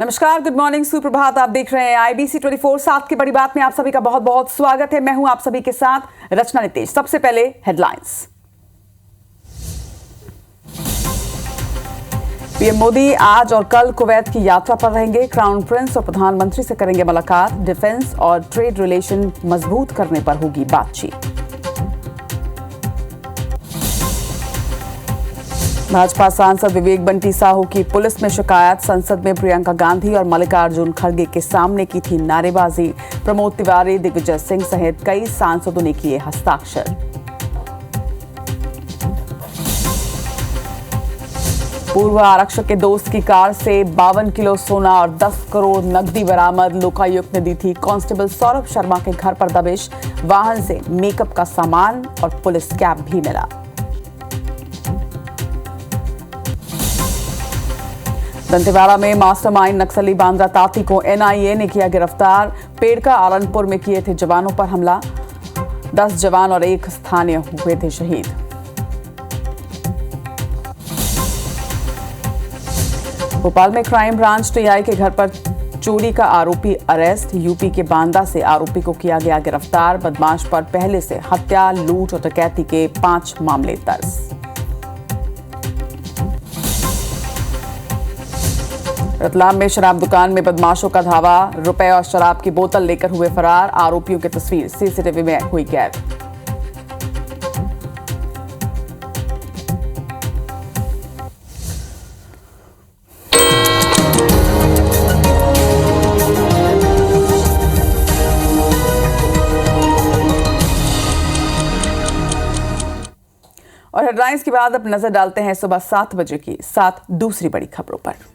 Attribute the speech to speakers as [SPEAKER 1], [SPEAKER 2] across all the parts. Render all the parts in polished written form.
[SPEAKER 1] नमस्कार, good morning, सुप्रभात। आप देख रहे हैं IBC 24 7 की बड़ी बात में आप सभी का बहुत बहुत स्वागत है। मैं हूं आप सभी के साथ रचना नितेश। सबसे पहले हेडलाइंस। पीएम मोदी आज और कल कुवैत की यात्रा पर रहेंगे। क्राउन प्रिंस और प्रधानमंत्री से करेंगे मुलाकात। डिफेंस और ट्रेड रिलेशन मजबूत करने पर होगी बातचीत। भाजपा सांसद विवेक बंटी साहू की पुलिस में शिकायत। संसद में प्रियंका गांधी और मल्लिकार्जुन खड़गे के सामने की थी नारेबाजी। प्रमोद तिवारी, दिग्विजय सिंह सहित कई सांसदों ने किए हस्ताक्षर। पूर्व आरक्षक के दोस्त की कार से 52 किलो सोना और 10 करोड़ नकदी बरामद। लोकायुक्त ने दी थी कांस्टेबल सौरभ शर्मा के घर पर दबिश। वाहन से मेकअप का सामान और पुलिस कैप भी मिला। दंतेवाड़ा में मास्टरमाइंड नक्सली बांद्रा ताती को NIA ने किया गिरफ्तार। पेड़का आलनपुर में किए थे जवानों पर हमला। 10 जवान और 1 स्थानीय हुए थे शहीद। भोपाल में क्राइम ब्रांच TI के घर पर चोरी का आरोपी अरेस्ट। यूपी के बांदा से आरोपी को किया गया गिरफ्तार। बदमाश पर पहले से हत्या, लूट और डकैती के 5 मामले दर्ज। रतलाम में शराब दुकान में बदमाशों का धावा। रुपए और शराब की बोतल लेकर हुए फरार। आरोपियों की तस्वीर CCTV में हुई कैद। और हेडलाइंस के बाद अब नजर डालते हैं सुबह 7 बजे की 7 दूसरी बड़ी खबरों पर।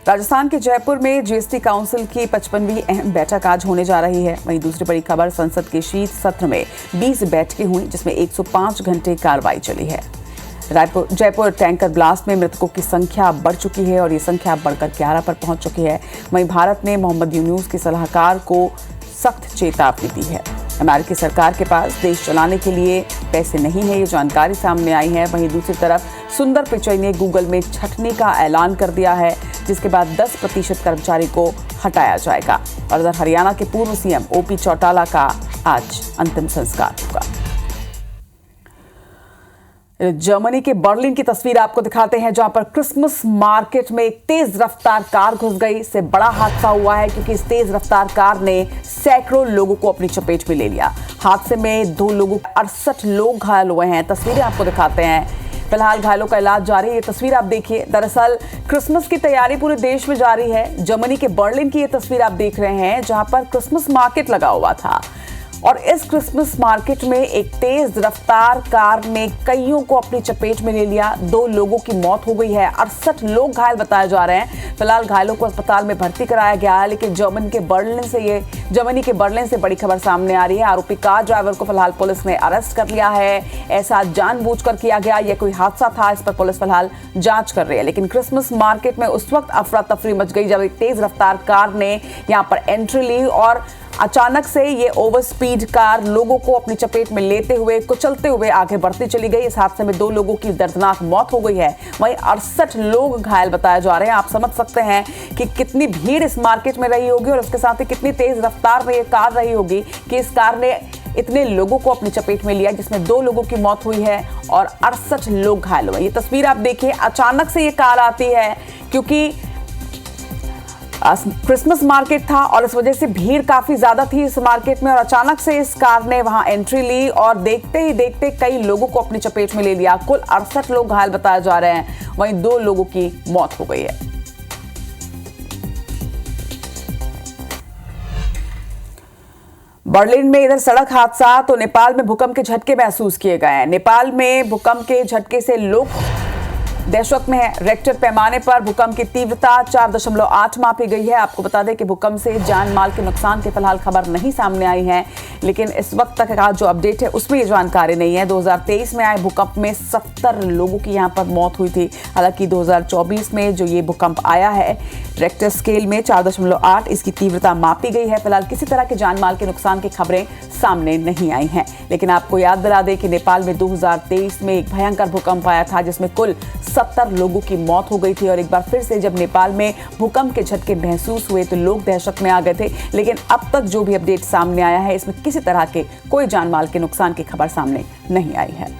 [SPEAKER 1] राजस्थान के जयपुर में GST काउंसिल की 55वीं अहम बैठक आज होने जा रही है। वहीं दूसरी बड़ी खबर, संसद के शीत सत्र में 20 बैठकें हुई जिसमें 105 घंटे कार्रवाई चली है। जयपुर टैंकर ब्लास्ट में मृतकों की संख्या बढ़ चुकी है और ये संख्या बढ़कर 11 पर पहुंच चुकी है। वहीं भारत ने मोहम्मद यूनुस के सलाहकार को सख्त चेतावनी दी है। अमेरिकी सरकार के पास देश चलाने के लिए पैसे नहीं है, ये जानकारी सामने आई है। वहीं दूसरी तरफ सुंदर पिचई ने गूगल में छंटनी का ऐलान कर दिया है, जिसके बाद 10% कर्मचारी को हटाया जाएगा। और उधर हरियाणा के पूर्व CM OP चौटाला का आज अंतिम संस्कार होगा। जर्मनी के बर्लिन की तस्वीर आपको दिखाते हैं, जहां पर क्रिसमस मार्केट में एक तेज रफ्तार कार घुस गई। इससे बड़ा हादसा हुआ है क्योंकि इस तेज रफ्तार कार ने सैकड़ों लोगों को अपनी चपेट में ले लिया। हादसे में 2 लोगों 68 लोग घायल हुए हैं। तस्वीरें आपको दिखाते हैं। फिलहाल घायलों का इलाज जारी है। ये तस्वीर आप देखिए। दरअसल क्रिसमस की तैयारी पूरे देश में जारी है। जर्मनी के बर्लिन की ये तस्वीर आप देख रहे हैं, जहां पर क्रिसमस मार्केट लगा हुआ था और इस क्रिसमस मार्केट में एक तेज रफ्तार कार ने कईयों को अपनी चपेट में ले लिया। 2 लोगों की मौत हो गई है। 68 लोग घायल बताए जा रहे हैं। फिलहाल घायलों को अस्पताल में भर्ती कराया गया है। लेकिन जर्मनी के बर्लिन से बड़ी खबर सामने आ रही है। आरोपी कार ड्राइवर को फिलहाल पुलिस ने अरेस्ट कर लिया है। ऐसा जानबूझकर किया गया, यह कोई हादसा था, इस पर पुलिस फिलहाल जांच कर रही है। लेकिन क्रिसमस मार्केट में उस वक्त अफरा तफरी मच गई जब एक तेज रफ्तार कार ने यहां पर एंट्री ली और अचानक से ये ओवर स्पीड कार लोगों को अपनी चपेट में लेते हुए कुचलते हुए आगे बढ़ती चली गई। इस हादसे में 2 लोगों की दर्दनाक मौत हो गई है। वहीं 68 लोग घायल बताए जा रहे हैं। आप समझ सकते हैं कि कितनी भीड़ इस मार्केट में रही होगी और उसके साथ ही कितनी तेज रफ्तार में ये कार रही होगी कि इस कार ने इतने लोगों को अपनी चपेट में लिया, जिसमें 2 लोगों की मौत हुई है और 68 लोग घायल हुए। ये तस्वीर आप देखिए। अचानक से ये कार आती है क्योंकि क्रिसमस मार्केट था और इस वजह से भीड़ काफी ज्यादा थी इस मार्केट में और अचानक से इस कार ने वहां एंट्री ली और देखते ही देखते कई लोगों को अपनी चपेट में ले लिया। कुल 68 लोग घायल बताए जा रहे हैं। वहीं 2 लोगों की मौत हो गई है। बर्लिन में इधर सड़क हादसा तो नेपाल में भूकंप के झटके महसूस किए गए हैं। नेपाल में भूकंप के झटके से लोग दहशत में है। रेक्टर पैमाने पर भूकंप की तीव्रता 4.8 मापी गई है। आपको बता दें कि भूकंप से जान माल के नुकसान की फिलहाल खबर नहीं सामने आई है, लेकिन इस वक्त तक का जो अपडेट है उसमें ये जानकारी नहीं है। 2023 में आए भूकंप में 70 लोगों की यहां पर मौत हुई थी। हालांकि 2024 में जो ये भूकंप आया है रेक्टर स्केल में 4.8 इसकी तीव्रता मापी गई है। फिलहाल किसी तरह के जान माल के नुकसान की खबरें सामने नहीं आई हैं। लेकिन आपको याद दिला दें कि नेपाल में 2023 में एक भयंकर भूकंप आया था जिसमें कुल 70 लोगों की मौत हो गई थी। और एक बार फिर से जब नेपाल में भूकंप के झटके महसूस हुए तो लोग दहशत में आ गए थे, लेकिन अब तक जो भी अपडेट सामने आया है इसमें किसी तरह के कोई जान माल के नुकसान की खबर सामने नहीं आई है।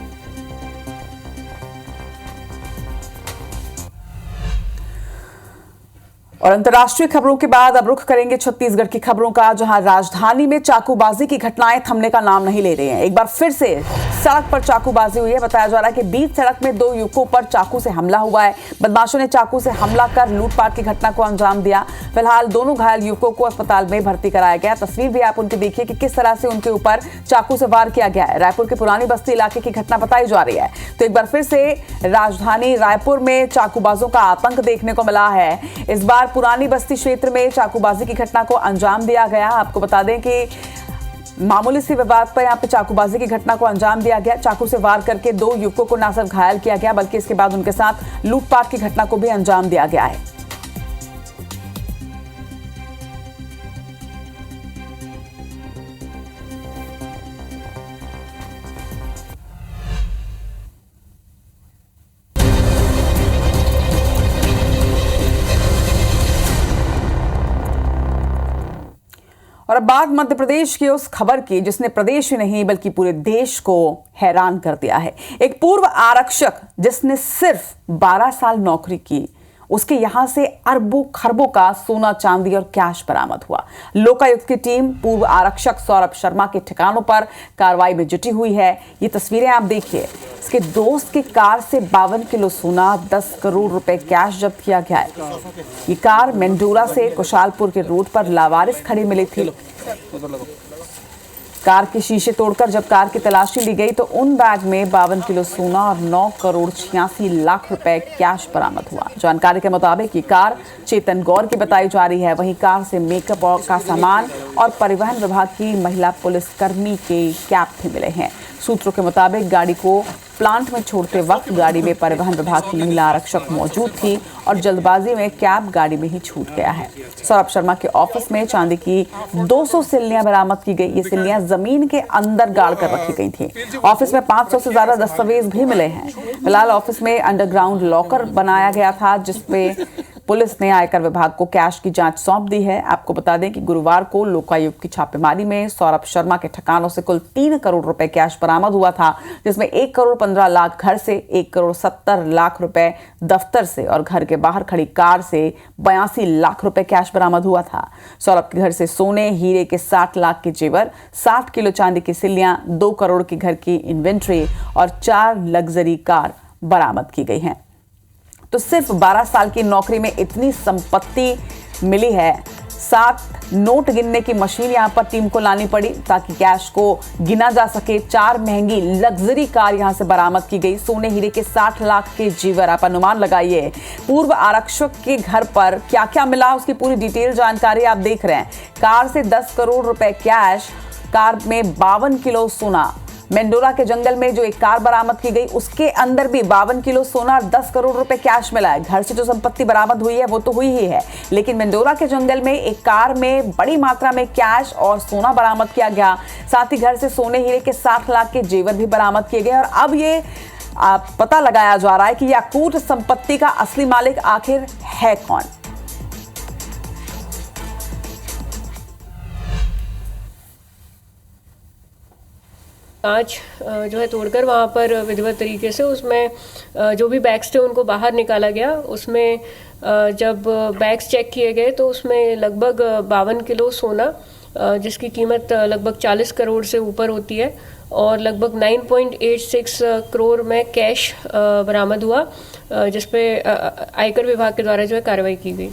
[SPEAKER 1] और अंतर्राष्ट्रीय खबरों के बाद अब रुख करेंगे छत्तीसगढ़ की खबरों का, जहां राजधानी में चाकूबाजी की घटनाएं थमने का नाम नहीं ले रही हैं। एक बार फिर से सड़क पर चाकूबाजी हुई है। बताया जा रहा है कि बीच सड़क में 2 युवकों पर चाकू से हमला हुआ है। बदमाशों ने चाकू से हमला कर लूटपाट की घटना को अंजाम दिया। फिलहाल दोनों घायल युवकों को अस्पताल में भर्ती कराया गया। तस्वीर भी आप उनकी देखिए कि किस तरह से उनके ऊपर चाकू से वार किया गया है। रायपुर के पुरानी बस्ती इलाके की घटना बताई जा रही है। तो एक बार फिर से राजधानी रायपुर में चाकूबाजों का आतंक देखने को मिला है। इस बार पुरानी बस्ती क्षेत्र में चाकूबाजी की घटना को अंजाम दिया गया। आपको बता दें कि मामूली सी विवाद पर यहां पे चाकूबाजी की घटना को अंजाम दिया गया। चाकू से वार करके 2 युवकों को न सिर्फ घायल किया गया बल्कि इसके बाद उनके साथ लूटपाट की घटना को भी अंजाम दिया गया है। और अब बात मध्य प्रदेश की उस खबर की जिसने प्रदेश ही नहीं बल्कि पूरे देश को हैरान कर दिया है। एक पूर्व आरक्षक जिसने सिर्फ 12 साल नौकरी की, उसके यहां से अरबों खरबों का सोना चांदी और कैश बरामद हुआ। लोकायुक्त की टीम पूर्व आरक्षक सौरभ शर्मा के ठिकानों पर कार्रवाई में जुटी हुई है। ये तस्वीरें आप देखिए। इसके दोस्त की कार से 52 किलो सोना, 10 करोड़ रुपए कैश जब्त किया गया है। ये कार मेंडोरा से कुशालपुर के रोड पर लावारिस खड़ी मिली थी। कार के शीशे तोड़कर जब कार की तलाशी ली गई तो उन बैग में 52 किलो सोना और 9 करोड़ 86 लाख रुपए कैश बरामद हुआ। जानकारी के मुताबिक ये कार चेतन गौर की बताई जा रही है। वहीं कार से मेकअप का सामान और परिवहन विभाग की महिला पुलिसकर्मी के कैप भी मिले हैं। सूत्रों के मुताबिक गाड़ी को प्लांट में छोड़ते वक्त गाड़ी में परिवहन विभाग की महिला आरक्षक मौजूद थी और जल्दबाजी में कैब गाड़ी में ही छूट गया है। सौरभ शर्मा के ऑफिस में चांदी की 200 सिल्लियां बरामद की गई। ये सिल्लियां जमीन के अंदर गाड़ कर रखी गई थी। ऑफिस में 500 से ज्यादा दस्तावेज भी मिले हैं। फिलहाल ऑफिस में अंडरग्राउंड लॉकर बनाया गया था जिसपे पुलिस ने आयकर विभाग को कैश की जांच सौंप दी है। आपको बता दें कि गुरुवार को लोकायुक्त की छापेमारी में सौरभ शर्मा के ठिकानों से कुल 3 करोड़ रुपए कैश बरामद हुआ था, जिसमें 1 करोड़ 15 लाख घर से, 1 करोड़ 70 लाख रुपए दफ्तर से और घर के बाहर खड़ी कार से 82 लाख रुपए कैश बरामद हुआ था। सौरभ के घर से सोने, हीरे के 60 लाख के जेवर, 60 किलो चांदी की सिल्लियां, 2 करोड़ के घर की इन्वेंट्री और 4 लग्जरी कार बरामद की गई हैं। तो सिर्फ 12 साल की नौकरी में इतनी संपत्ति मिली है। 7 नोट गिनने की मशीन यहां पर टीम को लानी पड़ी ताकि कैश को गिना जा सके। 4 महंगी लग्जरी कार यहां से बरामद की गई। सोने हीरे के 60 लाख के जेवर, आप अनुमान लगाइए। पूर्व आरक्षक के घर पर क्या क्या मिला उसकी पूरी डिटेल जानकारी आप देख रहे हैं। कार से 10 करोड़ रुपए कैश, कार में 52 किलो सोना। मेंडोरा के जंगल में जो एक कार बरामद की गई उसके अंदर भी 52 किलो सोना और 10 करोड़ रुपए कैश मिला है। घर से जो संपत्ति बरामद हुई है वो तो हुई ही है, लेकिन मेंडोरा के जंगल में एक कार में बड़ी मात्रा में कैश और सोना बरामद किया गया। साथ ही घर से सोने हीरे के 60 लाख के जेवर भी बरामद किए गए। और अब ये पता लगाया जा रहा है कि यह अकूट संपत्ति का असली मालिक आखिर है कौन।
[SPEAKER 2] कांच जो है तोड़कर वहाँ पर विधिवत तरीके से उसमें जो भी बैग्स थे उनको बाहर निकाला गया। उसमें जब बैग्स चेक किए गए तो उसमें लगभग 52 किलो सोना जिसकी कीमत लगभग 40 करोड़ से ऊपर होती है और लगभग 9.86 करोड़ में कैश बरामद हुआ, जिसपे आयकर विभाग के द्वारा जो है कार्रवाई की गई।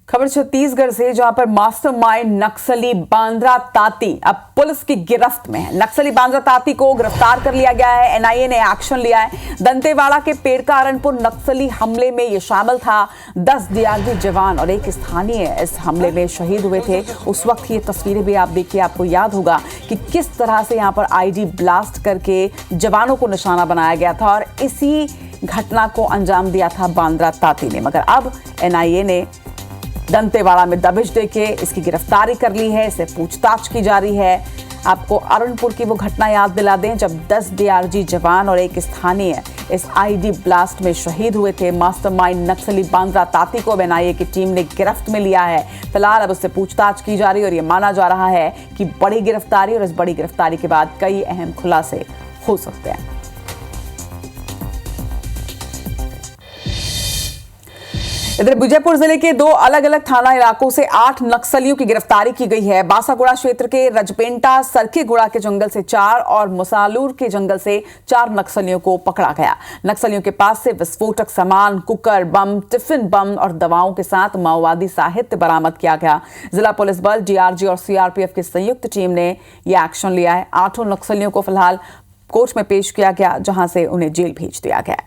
[SPEAKER 1] खबर छत्तीसगढ़ से, जहां पर मास्टरमाइंड नक्सली बांद्रा ताती अब पुलिस की गिरफ्त में है। नक्सली बांद्रा ताती को गिरफ्तार कर लिया गया है। एनआईए ने एक्शन लिया है। दंतेवाड़ा के पेड़कारणपुर नक्सली हमले में यह शामिल था। 10 डीआरजी जवान और एक स्थानीय इस हमले में शहीद हुए थे। उस वक्त ये तस्वीरें भी आप देखिए, आपको याद होगा कि किस तरह से यहां पर आईडी ब्लास्ट करके जवानों को निशाना बनाया गया था और इसी घटना को अंजाम दिया था बांद्रा ताती ने। मगर अब एनआईए ने दंतेवाड़ा में दबिश देके इसकी गिरफ्तारी कर ली है। इसे पूछताछ की जा रही है। आपको अरुणपुर की वो घटना याद दिला दें जब 10 डीआरजी जवान और एक स्थानीय इस आईडी ब्लास्ट में शहीद हुए थे। मास्टरमाइंड नक्सली बांद्रा ताती को एनआईए की टीम ने गिरफ्त में लिया है। फिलहाल अब उससे पूछताछ की जा रही है और ये माना जा रहा है कि बड़ी गिरफ्तारी और इस बड़ी गिरफ्तारी के बाद कई अहम खुलासे हो सकते हैं। इधर बीजापुर जिले के 2 अलग अलग थाना इलाकों से 8 नक्सलियों की गिरफ्तारी की गई है। बासागुड़ा क्षेत्र के रजपेंटा सरकीगुड़ा के जंगल से 4 और मुसालूर के जंगल से 4 नक्सलियों को पकड़ा गया। नक्सलियों के पास से विस्फोटक सामान, कुकर बम, टिफिन बम और दवाओं के साथ माओवादी साहित्य बरामद किया गया। जिला पुलिस बल, डीआरजी और सीआरपीएफ की संयुक्त टीम ने यह एक्शन लिया है। 8 नक्सलियों को फिलहाल कोर्ट में पेश किया गया, जहां से उन्हें जेल भेज दिया गया।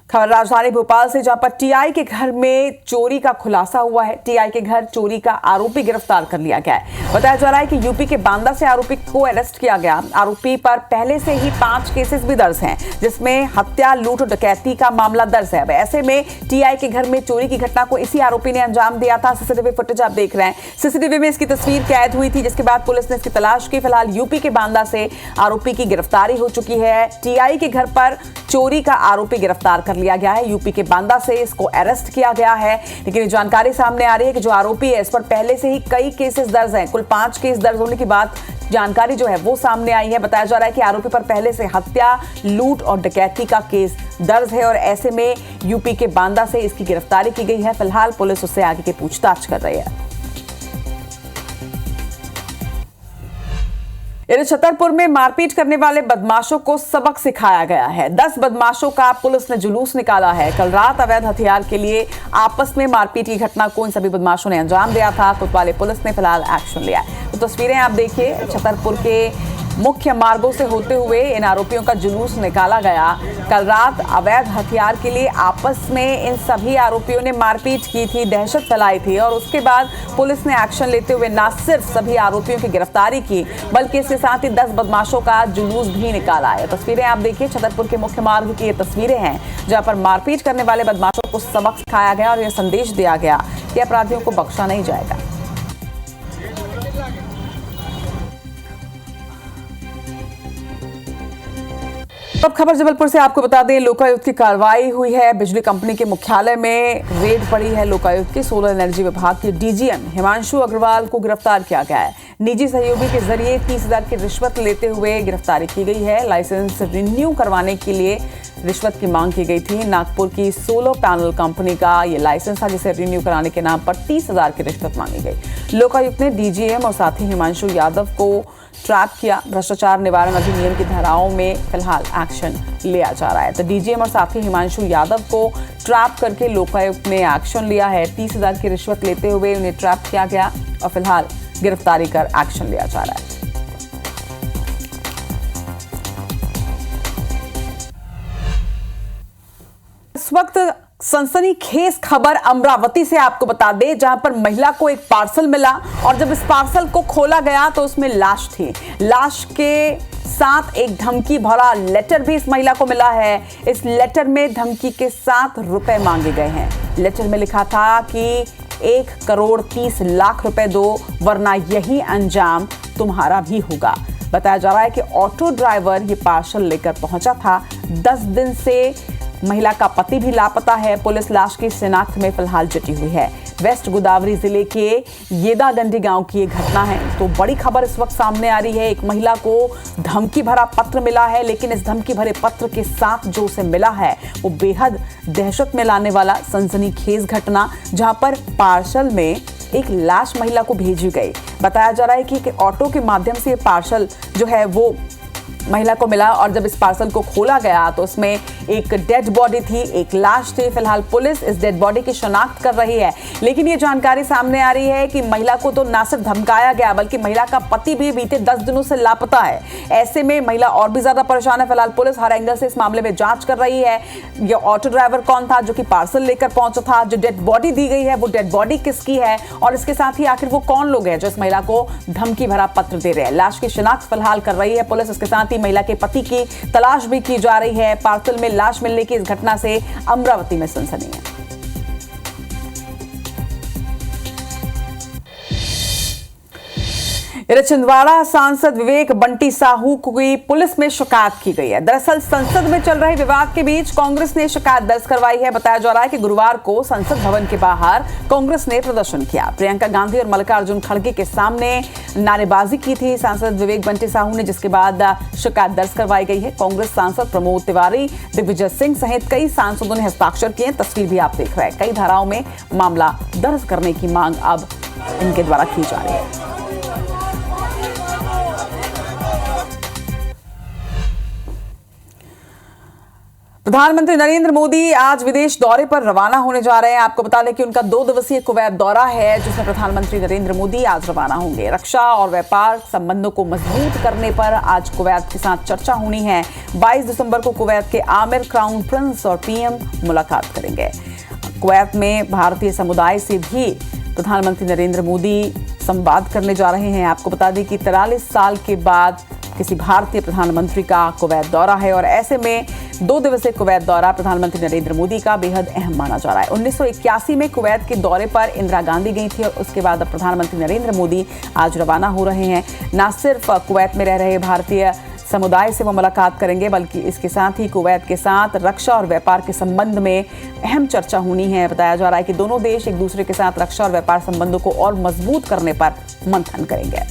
[SPEAKER 1] खबर राजधानी भोपाल से, जहां पर टीआई के घर में चोरी का खुलासा हुआ है। टीआई के घर चोरी का आरोपी गिरफ्तार कर लिया गया है। बताया जा रहा है कि यूपी के बांदा से आरोपी को अरेस्ट किया गया। आरोपी पर पहले से ही 5 केसेस भी दर्ज हैं, जिसमें हत्या, लूट और डकैती का मामला दर्ज है। अब ऐसे में टीआई के घर में चोरी की घटना को इसी आरोपी ने अंजाम दिया था। सीसीटीवी फुटेज आप देख रहे हैं। सीसीटीवी में इसकी तस्वीर कैद हुई थी, जिसके बाद पुलिस ने इसकी तलाश की। फिलहाल यूपी के बांदा से आरोपी की गिरफ्तारी हो चुकी है। टीआई के घर पर चोरी का आरोपी गिरफ्तार कर लिया गया है। यूपी के बांदा से इसको अरेस्ट किया गया है। लेकिन ये जानकारी सामने आ रही है कि जो आरोपी है, इस पर पहले से ही कई केसेस दर्ज हैं। कुल 5 केस दर्ज होने की बात जानकारी जो है वो सामने आई है। बताया जा रहा है कि आरोपी पर पहले से हत्या, लूट और डकैती का केस दर्ज है और ऐसे में यूपी के बांदा से इसकी गिरफ्तारी की गई है। फिलहाल पुलिस उससे आगे की पूछताछ कर रही है। इधर छतरपुर में मारपीट करने वाले बदमाशों को सबक सिखाया गया है। 10 बदमाशों का पुलिस ने जुलूस निकाला है। कल रात अवैध हथियार के लिए आपस में मारपीट की घटना को इन सभी बदमाशों ने अंजाम दिया था। कोतवाली पुलिस ने फिलहाल एक्शन लिया है। तो तस्वीरें आप देखिए, छतरपुर के मुख्य मार्गों से होते हुए इन आरोपियों का जुलूस निकाला गया। कल रात अवैध हथियार के लिए आपस में इन सभी आरोपियों ने मारपीट की थी, दहशत फैलाई थी और उसके बाद पुलिस ने एक्शन लेते हुए न सिर्फ सभी आरोपियों की गिरफ्तारी की, बल्कि इसके साथ ही 10 बदमाशों का जुलूस भी निकाला है। तस्वीरें आप देखिए, छतरपुर के मुख्य मार्ग की ये तस्वीरें हैं, जहां पर मारपीट करने वाले बदमाशों को सबक सिखाया गया और यह संदेश दिया गया कि अपराधियों को बख्शा नहीं जाएगा। अब खबर जबलपुर से आपको बता दें, लोकायुक्त की कार्रवाई हुई है। बिजली कंपनी के मुख्यालय में रेड पड़ी है। लोकायुक्त की सोलर एनर्जी विभाग के डीजीएम हिमांशु अग्रवाल को गिरफ्तार किया गया है। निजी सहयोगी के जरिए 30,000 की रिश्वत लेते हुए गिरफ्तारी की गई है। लाइसेंस रिन्यू करवाने के लिए रिश्वत की मांग की गई थी। नागपुर की सोलर पैनल कंपनी का ये लाइसेंस था, जिसे रिन्यू कराने के नाम पर 30,000 की रिश्वत मांगी गई। लोकायुक्त ने डीजीएम और साथी हिमांशु यादव को ट्रैप किया। भ्रष्टाचार निवारण अधिनियम की धाराओं में फिलहाल एक्शन लिया जा रहा है। तो डीजीएम और साथी हिमांशु यादव को ट्रैप करके लोकायुक्त ने एक्शन लिया है। 30,000 की रिश्वत लेते हुए उन्हें ट्रैप किया गया और फिलहाल गिरफ्तारी कर एक्शन लिया जा रहा है। इस वक्त सनसनीखेज खबर अमरावती से आपको बता दें, जहां पर महिला को एक पार्सल मिला और जब इस पार्सल को खोला गया तो उसमें लाश थी। लाश के साथ एक धमकी भरा लेटर भी इस महिला को मिला है। इस लेटर में धमकी के 7 रुपए मांगे गए हैं। लेटर में लिखा था कि 1,30,00,000 रुपए दो, वरना यही अंजाम तुम्हारा भी होगा। बताया जा रहा है कि ऑटो ड्राइवर ये पार्सल लेकर पहुंचा था। 10 दिन से महिला का पति भी लापता है। पुलिस लाश की शिनाख्त में फिलहाल जुटी हुई है। वेस्ट गोदावरी जिले के येदागंडी गांव की ये घटना है। तो बड़ी खबर इस वक्त सामने आ रही है। एक महिला को धमकी भरा पत्र मिला है, लेकिन इस धमकी भरे पत्र के साथ जो उसे मिला है वो बेहद दहशत में लाने वाला सनसनीखेज घटना, जहां पर पार्सल में एक लाश महिला को भेजी गई। बताया जा रहा है कि ऑटो के माध्यम से ये पार्सल जो है वो महिला को मिला और जब इस पार्सल को खोला गया तो उसमें एक डेड बॉडी थी, एक लाश थी। फिलहाल पुलिस इस डेड बॉडी की शिनाख्त कर रही है। लेकिन ये जानकारी सामने आ रही है कि महिला को तो न सिर्फ धमकाया गया, बल्कि महिला का पति भी बीते 10 दिनों से लापता है। ऐसे में महिला और भी ज्यादा परेशान है। फिलहाल पुलिस हर एंगल से इस मामले में जांच कर रही है। ये ऑटो ड्राइवर कौन था जो कि पार्सल लेकर पहुंचा था, जो डेड बॉडी दी गई है वो डेड बॉडी किसकी है, और इसके साथ ही आखिर वो कौन लोग हैं जो इस महिला को धमकी भरा पत्र दे रहे हैं। लाश की शिनाख्त फिलहाल कर रही है पुलिस। इसके साथ ही महिला के पति की तलाश भी की जा रही है। पार्सल में लाश मिलने की इस घटना से अमरावती में सनसनी है।
[SPEAKER 2] 20
[SPEAKER 1] अमरावती में सनसनी है। इधर छिंदवाड़ा सांसद विवेक बंटी साहू की पुलिस में शिकायत की गई है। दरअसल संसद में चल रहे विवाद के बीच कांग्रेस ने शिकायत दर्ज करवाई है। बताया जा रहा है कि गुरुवार को संसद भवन के बाहर कांग्रेस ने प्रदर्शन किया। प्रियंका गांधी और मल्लिकार्जुन खड़गे के सामने नारेबाजी की थी सांसद विवेक बंटी साहू ने, जिसके बाद शिकायत दर्ज करवाई गई है। कांग्रेस सांसद प्रमोद तिवारी, दिग्विजय सिंह सहित कई सांसदों ने हस्ताक्षर किए। तस्वीर भी आप देख रहे हैं। कई धाराओं में मामला दर्ज करने की मांग अब इनके द्वारा की जा रही है। प्रधानमंत्री नरेंद्र मोदी आज विदेश दौरे पर रवाना होने जा रहे हैं। आपको बता दें कि उनका 2 दिवसीय कुवैत दौरा है, जिसमें प्रधानमंत्री नरेंद्र मोदी आज रवाना होंगे। रक्षा और व्यापार संबंधों को मजबूत करने पर आज कुवैत के साथ चर्चा होनी है। 22 दिसंबर को कुवैत के आमिर क्राउन प्रिंस और पीएम मुलाकात करेंगे। कुवैत में भारतीय समुदाय से भी प्रधानमंत्री नरेंद्र मोदी संवाद करने जा रहे हैं। आपको बता दें कि 43 साल के बाद किसी भारतीय प्रधानमंत्री का कुवैत दौरा है और ऐसे में 2 दिवसीय कुवैत दौरा प्रधानमंत्री नरेंद्र मोदी का बेहद अहम माना जा रहा है। 1981 में कुवैत के दौरे पर इंदिरा गांधी गई थी और उसके बाद अब प्रधानमंत्री नरेंद्र मोदी आज रवाना हो रहे हैं। न सिर्फ कुवैत में रह रहे भारतीय समुदाय से वो मुलाकात करेंगे, बल्कि इसके साथ ही कुवैत के साथ रक्षा और व्यापार के संबंध में अहम चर्चा होनी है। बताया जा रहा है कि दोनों देश एक दूसरे के साथ रक्षा और व्यापार संबंधों को और मजबूत करने पर मंथन करेंगे।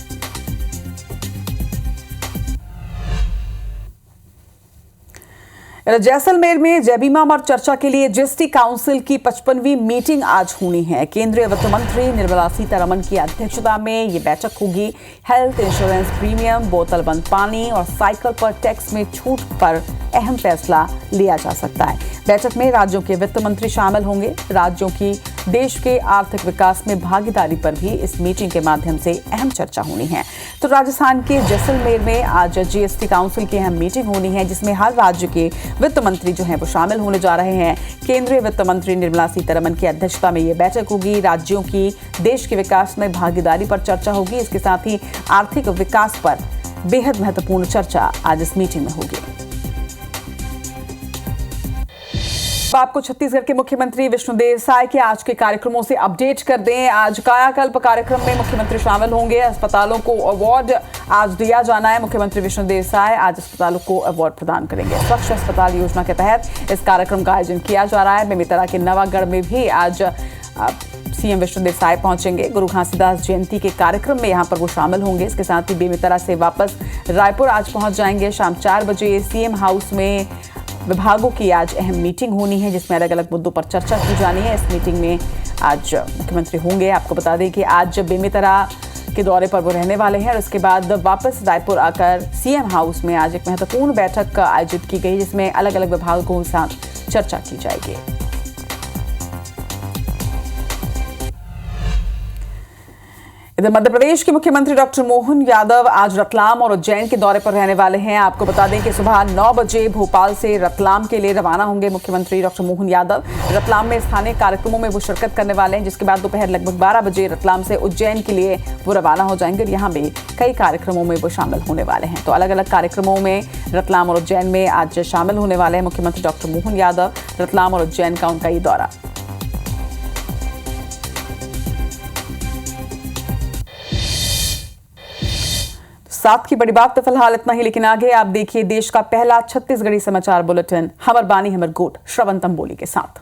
[SPEAKER 1] जैसलमेर में जय बीमा अमर चर्चा के लिए जीएसटी काउंसिल की 55वीं मीटिंग आज होनी है। केंद्रीय वित्त मंत्री निर्मला सीतारमण की अध्यक्षता में ये बैठक होगी। हेल्थ इंश्योरेंस प्रीमियम, बोतल बंद पानी और साइकिल पर टैक्स में छूट पर अहम फैसला लिया जा सकता है। बैठक में राज्यों के वित्त मंत्री शामिल होंगे। राज्यों की देश के आर्थिक विकास में भागीदारी पर भी इस मीटिंग के माध्यम से अहम चर्चा होनी है। तो राजस्थान के जैसलमेर में आज जीएसटी काउंसिल की अहम मीटिंग होनी है, जिसमें हर राज्य के वित्त मंत्री जो हैं वो शामिल होने जा रहे हैं। केंद्रीय वित्त मंत्री निर्मला सीतारमण की अध्यक्षता में ये बैठक होगी। राज्यों की देश के विकास में भागीदारी पर चर्चा होगी। इसके साथ ही आर्थिक विकास पर बेहद महत्वपूर्ण चर्चा आज इस मीटिंग में होगी। आपको छत्तीसगढ़ के मुख्यमंत्री विष्णुदेव साय के आज के कार्यक्रमों से अपडेट कर दें। आज कायाकल्प कार्यक्रम में मुख्यमंत्री शामिल होंगे। अस्पतालों को अवार्ड आज दिया जाना है। मुख्यमंत्री विष्णुदेव साय आज अस्पतालों को अवार्ड प्रदान करेंगे। स्वच्छ अस्पताल योजना के तहत इस कार्यक्रम का आयोजन किया जा रहा है। बेमेतरा के नवागढ़ में भी आज सीएम विष्णुदेव साय पहुंचेंगे। गुरु घासीदास जयंती के कार्यक्रम में यहां पर वो शामिल होंगे। इसके साथ ही बेमेतरा से वापस रायपुर आज पहुंच जाएंगे। शाम 4 बजे सीएम हाउस में विभागों की आज अहम मीटिंग होनी है, जिसमें अलग अलग मुद्दों पर चर्चा की जानी है। इस मीटिंग में आज मुख्यमंत्री होंगे। आपको बता दें कि आज बेमेतरा के दौरे पर वो रहने वाले हैं और उसके बाद वापस रायपुर आकर सीएम हाउस में आज एक महत्वपूर्ण बैठक आयोजित की गई, जिसमें अलग अलग विभागों के साथ चर्चा की जाएगी। इधर मध्य प्रदेश के मुख्यमंत्री डॉक्टर मोहन यादव आज रतलाम और उज्जैन के दौरे पर रहने वाले हैं। आपको बता दें कि सुबह 9 बजे भोपाल से रतलाम के लिए रवाना होंगे मुख्यमंत्री डॉक्टर मोहन यादव। रतलाम में स्थानीय कार्यक्रमों में वो शिरकत करने वाले हैं, जिसके बाद दोपहर लगभग 12 बजे रतलाम से उज्जैन के लिए वो रवाना हो जाएंगे और यहाँ भी कई कार्यक्रमों में वो शामिल होने वाले हैं। तो अलग अलग कार्यक्रमों में रतलाम और उज्जैन में आज शामिल होने वाले हैं मुख्यमंत्री डॉक्टर मोहन यादव। रतलाम और उज्जैन का उनका ये दौरा। साथ की बड़ी बात तो फिलहाल इतना ही, लेकिन आगे आप देखिए देश का पहला छत्तीसगढ़ी समाचार बुलेटिन हमर बानी हमर गोट श्रवण तंबोली के साथ।